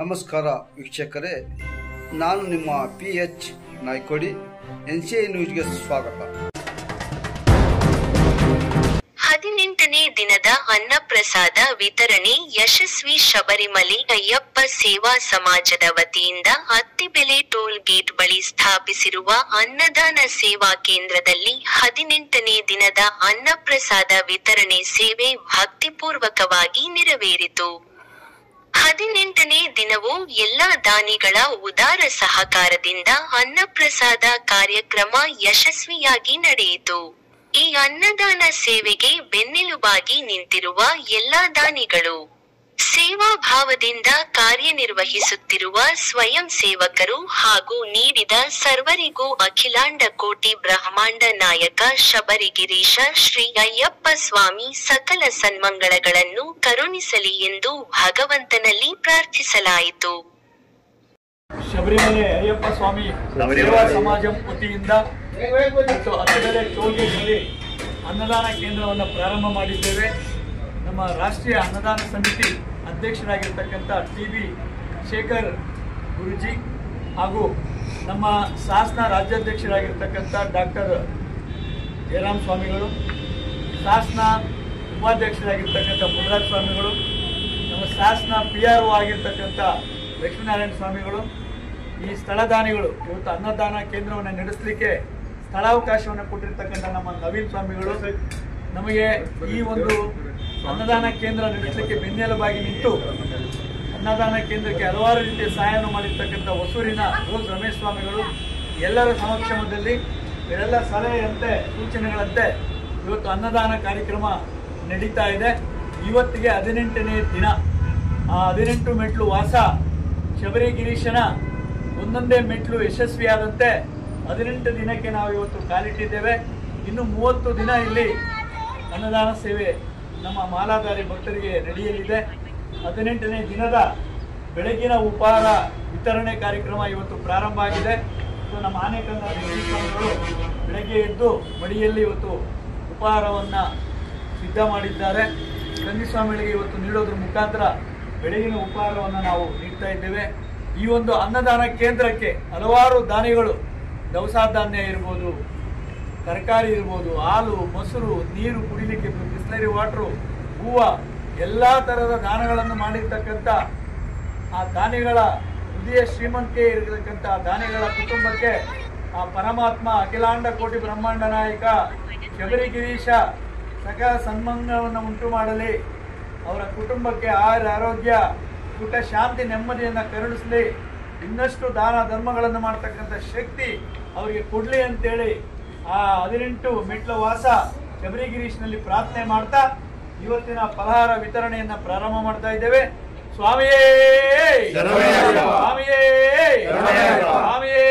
ನಮಸ್ಕಾರ ವೀಕ್ಷಕರೇ, ನಾನು ನಿಮ್ಮ PH ನಾಯ್ಕೋಡಿ. NCI ನ್ಯೂಸ್ಗೆ ಸ್ವಾಗತ. 18ನೇ ದಿನದ ಅನ್ನಪ್ರಸಾದ ವಿತರಣೆ ಯಶಸ್ವಿ. ಶಬರಿಮಲೆ ಅಯ್ಯಪ್ಪ ಸೇವಾ ಸಮಾಜದ ವತಿಯಿಂದ ಅತ್ತಿಬೆಲೆ ಟೋಲ್ ಗೇಟ್ ಬಳಿ ಸ್ಥಾಪಿಸಿರುವ ಅನ್ನದಾನ ಸೇವಾ ಕೇಂದ್ರದಲ್ಲಿ 18ನೇ ದಿನದ ಅನ್ನಪ್ರಸಾದ ವಿತರಣೆ ಸೇವೆ ಭಕ್ತಿಪೂರ್ವಕವಾಗಿ ನೆರವೇರಿತು. 18ನೇ ದಿನವೂ ಎಲ್ಲಾ ದಾನಿಗಳ ಉದಾರ ಸಹಕಾರದಿಂದ ಅನ್ನಪ್ರಸಾದ ಕಾರ್ಯಕ್ರಮ ಯಶಸ್ವಿಯಾಗಿ ನಡೆಯಿತು. ಈ ಅನ್ನದಾನ ಸೇವೆಗೆ ಬೆನ್ನೆಲುಬಾಗಿ ನಿಂತಿರುವ ಎಲ್ಲಾ ದಾನಿಗಳು, ಸೇವಾ ಭಾವದಿಂದ ಕಾರ್ಯನಿರ್ವಹಿಸುತ್ತಿರುವ ಸ್ವಯಂ ಸೇವಕರು ಹಾಗೂ ನೀಡಿದ ಸರ್ವರಿಗೂ ಅಖಿಲಾಂಡ ಕೋಟಿ ಬ್ರಹ್ಮಾಂಡ ನಾಯಕ ಶಬರಿಗಿರೀಶ ಶ್ರೀ ಅಯ್ಯಪ್ಪ ಸ್ವಾಮಿ ಸಕಲ ಸನ್ಮಂಗಳಗಳನ್ನು ಕರುಣಿಸಲಿ ಎಂದು ಭಗವಂತನಲ್ಲಿ ಪ್ರಾರ್ಥಿಸಲಾಯಿತು. ಶಬರಿಮಲೆ ಅಯ್ಯಪ್ಪ ಸ್ವಾಮಿ ಸೇವಾ ಸಮಾಜ ವತಿಯಿಂದ ಅತ್ತಿಬೆಲೆ ಟೋಲ್ಗೇಟ್ನಲ್ಲಿ ಅನ್ನದಾನ ಕೇಂದ್ರವನ್ನು ಪ್ರಾರಂಭ ಮಾಡಿದ್ದೇವೆ. ನಮ್ಮ ರಾಷ್ಟ್ರೀಯ ಅನ್ನದಾನ ಸಮಿತಿ ಅಧ್ಯಕ್ಷರಾಗಿರ್ತಕ್ಕಂಥ TB ಶೇಖರ್ ಗುರುಜಿ ಹಾಗೂ ನಮ್ಮ ಸಾಸ್ನ ರಾಜ್ಯಾಧ್ಯಕ್ಷರಾಗಿರ್ತಕ್ಕಂಥ ಡಾಕ್ಟರ್ ಜಯರಾಮ್ ಸ್ವಾಮಿಗಳು, ಸಾಸ್ನ ಉಪಾಧ್ಯಕ್ಷರಾಗಿರ್ತಕ್ಕಂಥ ಮುದ್ರಾಜ್ ಸ್ವಾಮಿಗಳು, ನಮ್ಮ ಸಾಸ್ನ PRO ಆಗಿರ್ತಕ್ಕಂಥ ಲಕ್ಷ್ಮೀನಾರಾಯಣ ಸ್ವಾಮಿಗಳು, ಈ ಸ್ಥಳದಾನಿಗಳು, ಇವತ್ತು ಅನ್ನದಾನ ಕೇಂದ್ರವನ್ನು ನಡೆಸಲಿಕ್ಕೆ ಸ್ಥಳಾವಕಾಶವನ್ನು ಕೊಟ್ಟಿರ್ತಕ್ಕಂಥ ನಮ್ಮ ನವೀನ್ ಸ್ವಾಮಿಗಳು, ನಮಗೆ ಈ ಒಂದು ಅನ್ನದಾನ ಕೇಂದ್ರ ನಡೆಸಲಿಕ್ಕೆ ಬೆನ್ನೆಲುಬಾಗಿ ನಿಂತು ಅನ್ನದಾನ ಕೇಂದ್ರಕ್ಕೆ ಹಲವಾರು ರೀತಿಯ ಸಹಾಯವನ್ನು ಮಾಡಿರ್ತಕ್ಕಂಥ ಹೊಸೂರಿನ ರೋಸ್ ರಮೇಶ್ ಸ್ವಾಮಿಗಳು, ಎಲ್ಲರ ಸಮಕ್ಷಮದಲ್ಲಿ ಇವರೆಲ್ಲ ಸಲಹೆಯಂತೆ ಸೂಚನೆಗಳಂತೆ ಇವತ್ತು ಅನ್ನದಾನ ಕಾರ್ಯಕ್ರಮ ನಡೀತಾ ಇದೆ. ಇವತ್ತಿಗೆ 18ನೇ ದಿನ. ಆ 18 ಮೆಟ್ಲು ವಾಸ ಶಬರಿಗಿರೀಶನ ಒಂದೊಂದೇ ಮೆಟ್ಲು ಯಶಸ್ವಿಯಾದಂತೆ 18 ದಿನಕ್ಕೆ ನಾವು ಇವತ್ತು ಕಾಲಿಟ್ಟಿದ್ದೇವೆ. ಇನ್ನು 30 ದಿನ ಇಲ್ಲಿ ಅನ್ನದಾನ ಸೇವೆ ನಮ್ಮ ಮಾಲಾಧಾರಿ ಭಕ್ತರಿಗೆ ನಡೆಯಲಿದೆ. 18ನೇ ದಿನದ ಬೆಳಗಿನ ಉಪಹಾರ ವಿತರಣೆ ಕಾರ್ಯಕ್ರಮ ಇವತ್ತು ಪ್ರಾರಂಭ ಆಗಿದೆ. ನಮ್ಮ ಆನೆಕಂದ ಸ್ವಾಮಿಗಳು ಬೆಳಗ್ಗೆ ಎದ್ದು ಮಡಿಯಲ್ಲಿ ಇವತ್ತು ಉಪಹಾರವನ್ನು ಸಿದ್ಧ ಮಾಡಿದ್ದಾರೆ. ಸ್ವಾಮಿಗಳಿಗೆ ಇವತ್ತು ನೀಡೋದ್ರ ಮುಖಾಂತರ ಬೆಳಗಿನ ಉಪಹಾರವನ್ನು ನಾವು ನೀಡ್ತಾ ಇದ್ದೇವೆ. ಈ ಒಂದು ಅನ್ನದಾನ ಕೇಂದ್ರಕ್ಕೆ ಹಲವಾರು ದಾನಿಗಳು, ದವಸ ಧಾನ್ಯ ಇರ್ಬೋದು, ತರಕಾರಿ ಇರ್ಬೋದು, ಹಾಲು, ಮೊಸರು, ನೀರು ಕುಡಿಲಿಕ್ಕೆ, ಬಿಸ್ಲರಿ ವಾಟ್ರು, ಹೂವು, ಎಲ್ಲ ಥರದ ದಾನಗಳನ್ನು ಮಾಡಿರ್ತಕ್ಕಂಥ ಆ ದಾನಿಗಳ ಹೃದಯ ಶ್ರೀಮಂತಿಕೆ ಇರತಕ್ಕಂಥ ದಾನಿಗಳ ಕುಟುಂಬಕ್ಕೆ ಆ ಪರಮಾತ್ಮ ಅಖಿಲಾಂಡ ಕೋಟಿ ಬ್ರಹ್ಮಾಂಡ ನಾಯಕ ಶಬರಿಗಿರೀಶ ಸಕಲ ಸನ್ಮಂಗಳವನ್ನು ಉಂಟು ಮಾಡಲಿ. ಅವರ ಕುಟುಂಬಕ್ಕೆ ಆರೋಗ್ಯ, ಸುಖ, ಶಾಂತಿ, ನೆಮ್ಮದಿಯನ್ನು ಕರುಣಿಸಲಿ. ಇನ್ನಷ್ಟು ದಾನ ಧರ್ಮಗಳನ್ನು ಮಾಡ್ತಕ್ಕಂಥ ಶಕ್ತಿ ಅವರಿಗೆ ಕೊಡಲಿ ಅಂತೇಳಿ ಆ 18 ಮೆಟ್ಲ ವಾಸ ಶಬರಿಗಿರೀಶ್ನಲ್ಲಿ ಪ್ರಾರ್ಥನೆ ಮಾಡ್ತಾ ಇವತ್ತಿನ ಫಲಹಾರ ವಿತರಣೆಯನ್ನ ಪ್ರಾರಂಭ ಮಾಡ್ತಾ ಇದ್ದೇವೆ. ಸ್ವಾಮಿಯೇ ಸ್ವಾಮಿಯೇ ಸ್ವಾಮಿಯೇ.